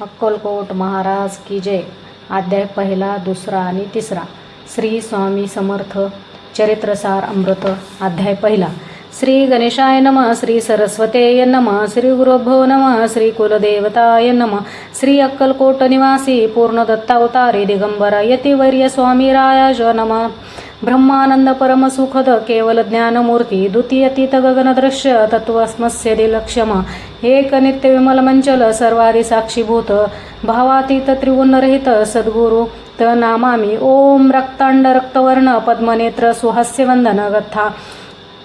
अक्कलकोट महाराज की जय. अध्याय पहिला, दुसरा आणि तिसरा. श्री स्वामी समर्थ चरित्रसार अमृत. अध्याय पहिला. श्री गणेशाय नमः. श्री सरस्वतेय नमः. श्री गुरुभ्यो नमः. श्री कुलदेवताय नमः. श्री अक्कलकोट निवासी पूर्ण दत्तावतारी दिगंबर यतिवर्य स्वामी रायाज नमः. ब्रह्मानंद परम सुखद केवल ज्ञानमूर्ती द्वितीय तीत गगन दृश्य तत्वस्मस्य दिलक्षम एक नित्य विमल मंचल सर्वारी साक्षीभूत भावातीत त्रिगुणरहित सद्गुरु त नामामी. ओम रक्तांड रक्तवर्ण पद्मनेत्र सुहास्यवंदन गथा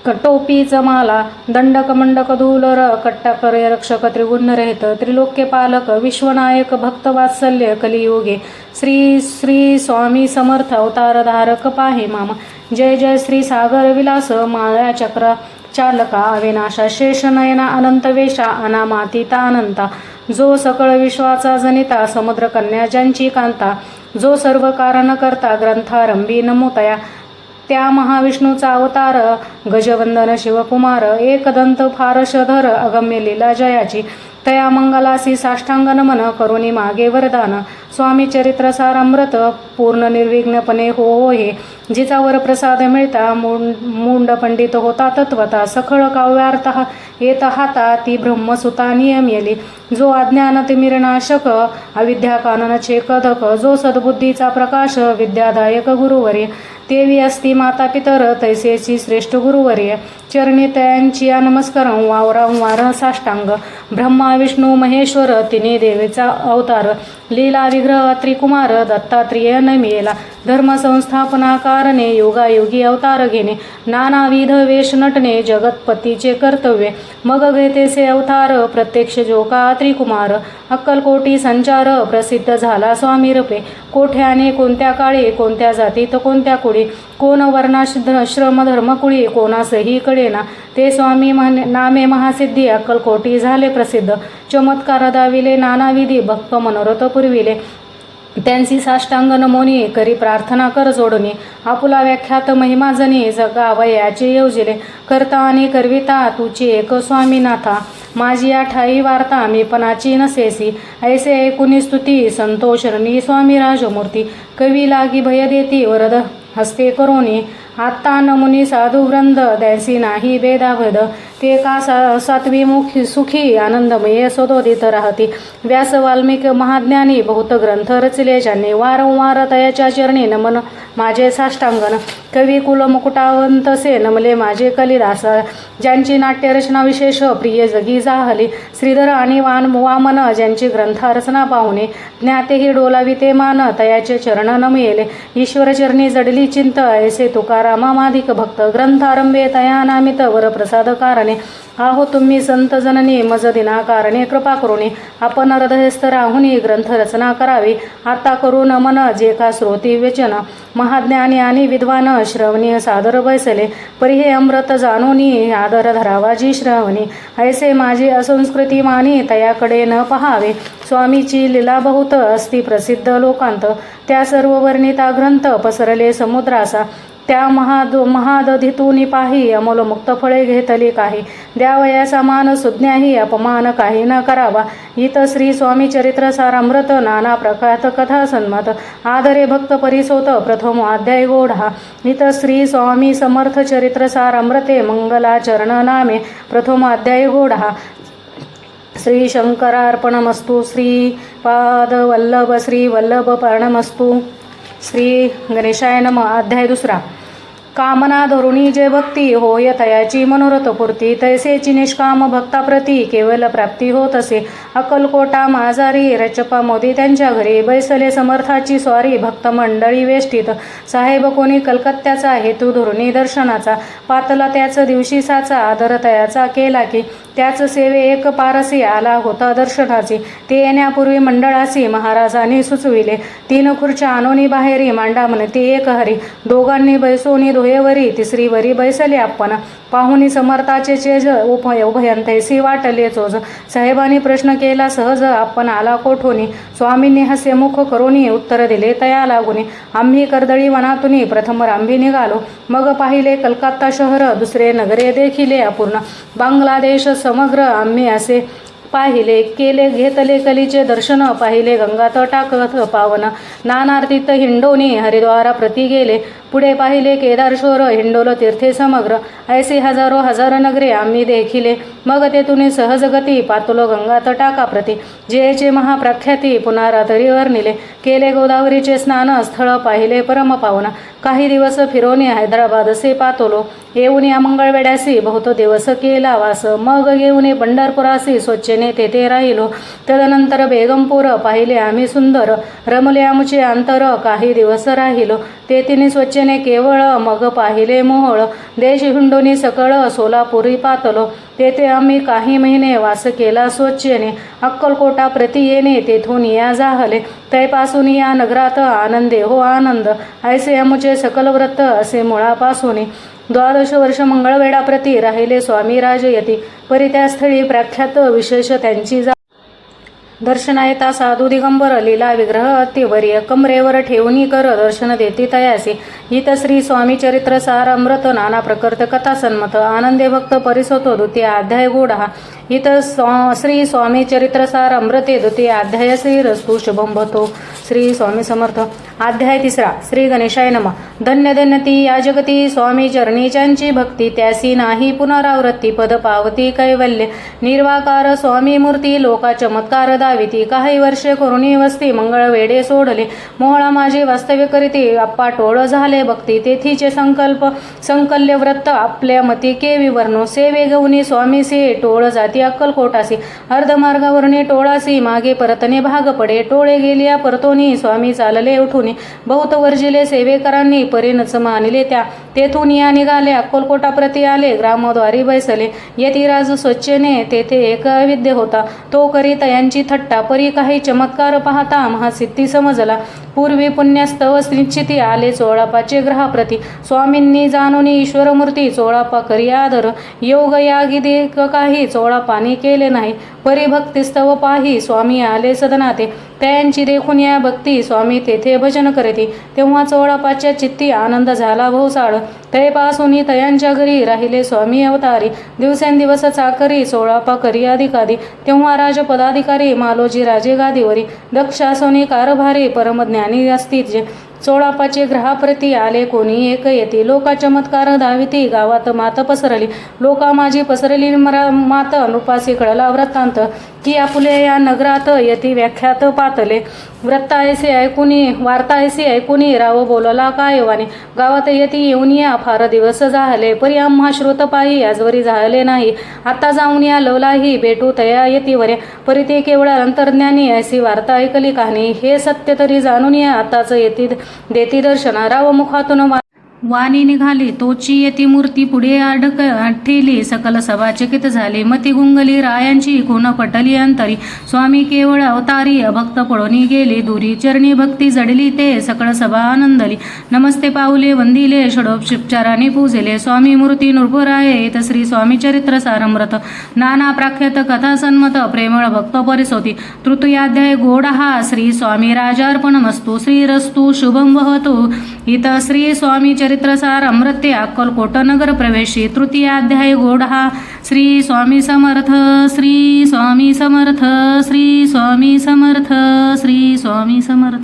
कटोपीच माला दंडक धूलर कट्टाकर रक्षक त्रिगुणरहित त्रिलोक्य पालक विश्वनायक भक्तवात्सल्य कलियुगे श्री श्री स्वामी समर्थ अवतार धारक पाहे मामा. जय जय श्री सागर विलास माया चक्र चालका अविनाशा शेष नयना अनंत वेशा अनामातीता अनंता जो सकळ विश्वाचा जनिता समुद्र कन्या ज्यांची कांता जो सर्व कारण करता ग्रंथारंभी नमोतया त्या महाविष्णूचा अवतार गजवंदन शिवकुमार एकदंत फारशधर अगम्य लीला जयाची तया मंगलासी साष्टांग नमन करुणी मागे वरदान. स्वामी चरित्रसार अमृत पूर्ण निर्विघ्नपणे हो हे जिचा वर प्रसाद मिळता मुंड पंडित होता तत्वता सखळ काव्यार्थ येत हाता ती ब्रह्मसुता नियमेली जो अज्ञान तिमिरनाशक अविद्या कानन छेकधक जो सद्बुद्धीचा प्रकाश विद्यादायक गुरुवर्य देवी असती माता पितर तैसेची श्रेष्ठ गुरुवर्य चरणी तयांची नमस्कार वारंवार साष्टांग. ब्रह्मा विष्णू महेश्वर तिने देवीचा अवतार लीला विग्रह त्रिकुमार दत्तात्रेय नमियेला धर्म संस्थापना कारणे योगायोगी अवतार घेणे नानाविध वेश नटणे जगतपतीचे कर्तव्य मग घेतेसे अवतार प्रत्यक्ष जोका त्रिकुमार. अक्कलकोटी संचार प्रसिद्ध झाला स्वामी रूपे कोठ्याने कोणत्या काळी कोणत्या जातीत कोणत्या कुळी कोण वर्णाश्रम धर्मकुळी कोणासही कळेना ते स्वामी नामे महासिद्धी अक्कलकोटी झाले प्रसिद्ध चमत्कार दाविले नानाविधी भक्त मनोरथ पुरविले त्यांची साष्टांग नमोनी करी प्रार्थना कर जोडणी आपुला व्याख्यात महिमाजनी जगावयाचे योजिले करता आणि करविता तुची एक स्वामीनाथा माझी ठाई वार्ता मी पणाची नसेसी ऐसे ऐकुनी स्तुती संतोषरणी स्वामी राजमूर्ती कवी लागी भय देती वरद हस्ते करोनी आत्ता नमुनी साधू वृंद द्यासी नाही भेदाभेद ते का सात्वी मुखी सुखी आनंदमय सदोदित राहती. व्यास वाल्मिक महाज्ञानी बहुत ग्रंथ रचले ज्यांनी वारंवार तयाच्या चरणी नमन माझे साष्टांगन कवी कुल मुकुटावंतसे नमले माझे कलिदास ज्यांची नाट्यरचना विशेष प्रिय जगी जाहली श्रीधर आणि वामन ज्यांची ग्रंथरचना पाहुणे ज्ञातेही डोलाविते मान तयाचे चरण नमिले ईश्वर चरणी जडली चिंत ऐसे तुकारामा माधिक भक्त ग्रंथारंभे तया नामित वरप्रसाद कारणे आहो तुम्ही संत जननी मज दिनाकारणे कृपा करुणी आपण हृदयस्थ राहुनी ग्रंथ रचना करावी आता करू नमन जे का श्रोती वेचन महाज्ञानी आणि विद्वान श्रवणी सादर बैसले परी हे अमृत जाणूनी आदर धरावाजी श्रवणी ऐसे माझी असंस्कृती मानी तयाकडे न पहावे. स्वामीची लीला बहुत असती प्रसिद्ध लोकांत त्या सर्व वर्णिता ग्रंथ पसरले समुद्रासा त्या महादधितूनी पाही अमोल मुक्त फळे घेतली काही द्यावयाचा मान सुज्ञाही अपमान काही न करावा. इत श्री स्वामी चरित्रसार अमृत नाना प्रख्यात कथा सन्मत आदरे भक्त परिसोत प्रथम अध्याय गोढा. इत श्री स्वामी समर्थ चरित्रसार अमृते मंगलाचरण नामे प्रथम अध्याय गोढा. श्री शंकरार्पणमस्तु. श्री पादवल्लभ श्री वल्लभ पर्णमस्तु. श्री गणेशाय नमः. अध्याय दुसरा. कामना धरुणी जे भक्ती होय तयाची मनोरथ पूर्ती तैसेची निष्काम भक्ताप्रती केवळ प्राप्ती होत असे. अक्कलकोटा माजारी रचपा मोदी त्यांच्या घरी बैसले समर्थाची स्वारी भक्त मंडळी वेष्टीत साहेब कोणी कलकत्त्याचा हेतू धरुणी दर्शनाचा पातला त्याच दिवशी साचा आदर तयाचा केला की त्याच सेवे एक पारसी आला होता दर्शनाची ते येण्यापूर्वी मंडळासी महाराजांनी सुचविले 3 खुर्च्या आणोनी बाहेरी मांडा म्हणते एक हरी दोघांनी बैसोनी दोहेवरी तिसरी वरी बैसले आपण पाहुणी समर्थाचे चेज उभयंतैसी वाटले चोज साहेबांनी प्रश्न केला सहज आपण आला कोठोनी स्वामींनी हास्य मुख करोनी उत्तर दिले तया लागुनी आम्ही कर्दळी वनातुनी प्रथम रांभी निघालो मग पाहिले कलकत्ता शहर दुसरे नगरे देखिले अपूर्ण बांगलादेश समग्र आम्ही असे पाहिले, केले घेतले कलीचे दर्शन, पाहिले गंगा तटाकथ पावन, नानार्तीत हिंडोनी हरिद्वारा प्रती गेले, पुढे पाहिले केदारशोर, हिंडोल तीर्थे समग्र, ऐसे हजारो हजार नगरे आम्ही देखिले, मग तेथून सहजगती पातुलो गंगा तटाका प्रती, जेचे महाप्रख्याती पुन्हा रात्रीवर निले, केले गोदावरीचे स्नान, स्थळ पाहिले परम पावन, काही दिवस फिरोनी हैदराबादसे पातोलो, येऊन या मंगळवेड्यासी बहुत दिवस केला वास, मग येऊन पंढरपुरासी स्वच्छने तेथे राहिलो, तदनंतर बेगमपूर पाहिले आम्ही सुंदर, रमले आमचे अंतर, काही दिवस राहिलो, तेथिनी स्वच्छने केवळ, मग पाहिले मोहळ, देश हिंडोनी सकळ, सोलापुरी पातलो, तेथे आम्ही काही महिने वास केला स्वच्छने, अक्कलकोटा प्रति येणे तेथून या जाहले, तैपासून या नगरात आनंदे हो आनंद, ऐसे आमुचे सकल व्रत असे मुळापासून, 12 वर्ष मंगळवेढाप्रती राहिले स्वामी राजयती, परी त्या स्थळी प्रख्यात विशेष त्यांची दर्शना येता साधू दिगंबर, लीला विग्रह अतिवर्य, कमरेवर ठेवणी कर दर्शन देती तयासी, हित श्री स्वामी चरित्र सार अमृत, नाना प्रकर्त कथा सन्मत, आनंदे भक्त परिसोतो, द्वितीय अध्याय गोडा, हित श्री स्वामी चरित्र सार अमृते, द्वितीय अध्याय श्री रस्तु शुभम भतो. श्री स्वामी समर्थ. अध्याय 3. श्री गणेशाय नमः. धन्य धन्य ती या जगती स्वामी चरणीच्यांची भक्ती, त्यासी नाही पुनरावृत्ती, पद पावती कैवल्य, निर्वाकार स्वामी मूर्ती, लोका चमत्कार दाविती, काही वर्षे करुणी वस्ती, मंगळ वेडे सोडले, मोहळा माझे वास्तव्य करीती, अप्पा टोळ झाले भक्ती, तेथीचे संकल्य व्रत आपल्या मती के विवर्णो, सेवे गवनी स्वामीसी, टोळ जाती अक्कलकोटासी, अर्धमार्गावरणी टोळासी, मागे परतने भाग पडे, टोळे गेलिया परतोनी, स्वामी चालले उठून, बहुत वर्जिले सेवेकरांनी, परीनच मानिले त्या, तेथून या निघाले, अक्कलकोटा प्रती आले, ग्रामद्वारी बैसले, यतिराज स्वच्छने, तेथे एक अविद्य होता, तो करीत यांची थट्टा, परी काही चमत्कार पाहता, महासिद्धी समजला, पूर्वी पुण्यस्तव निश्चिती, आले चोळापाचे ग्रहाप्रती, स्वामींनी जाणूनी ईश्वरमूर्ती, चोळापा करी आदर, योग यागी देख काही, चोळापानी केले नाही, परी भक्तिस्तव पाही, स्वामी आले सदनाते, त्यांची देखून या भक्ती, स्वामी तेथे भजन करती, तेव्हा चोळापाच्या चित्ती आनंद झाला भोसाळ, तैपासून तयांच्या घरी राहिले स्वामी अवतारी, दिवसेंदिवस चाकरी, चोळापा करी अधिकारी, तेव्हा राजपदाधिकारी, मालोजी राजे गादीवरी, दक्षासोनी कारभारी, परमज्ञानी असती जे, चोळापाचे ग्रहाप्रती आले कोणी एक येती, लोका चमत्कार धाविती, गावात मात पसरली, लोका माझी पसरली मात, नृपासी कळला वृत्तांत, की आपुले या नगरात यती व्याख्यात पातले, वृत्तायसे ऐकुनी वार्तायसे ऐकुनी, राव बोलला काय वाणी, गावात यती येऊन या फार दिवस झाले, परी आम्हा श्रोत पाही आजवरी झाले नाही, आता जाऊन या लवलाही भेटू तया यतीवरे, परी ते केवळ अंतर्ज्ञानी, ऐसी वार्ता ऐकली कहाणी, हे सत्य तरी जाणून या, आताच येती देती दर्शना, राव मुखातून वाणी निघाली, तोची येती मूर्ती पुढे ठेली, सकल सभा चकित झाली, मती गुंगली रायांची, कोण पटली अंतरी, स्वामी केवळ अवतारी, अभक्त पळोनी गेली दुरी, चरणी भक्ती जडली ते, सकळ सभा आनंदली, नमस्ते पाऊले वंदिले, षडोपचाराने पूजले, स्वामी मूर्ती नृपराये, येत श्री स्वामी चरित्र सारमृत, नाना प्राख्यात कथा सन्मत, प्रेमळ भक्त परिसोती, तृतीयाध्याय गोडहा, श्री स्वामी राजार्पणमस्तु, श्री रस्तु शुभम वहतु, इत श्री स्वामी चरित्रसार अमृते, अक्कलकोट नगर प्रवेशी, तृतीय अध्याय गोडहा, श्री स्वामी समर्थ, श्री स्वामी समर्थ, श्री स्वामी समर्थ, श्री स्वामी समर्थ.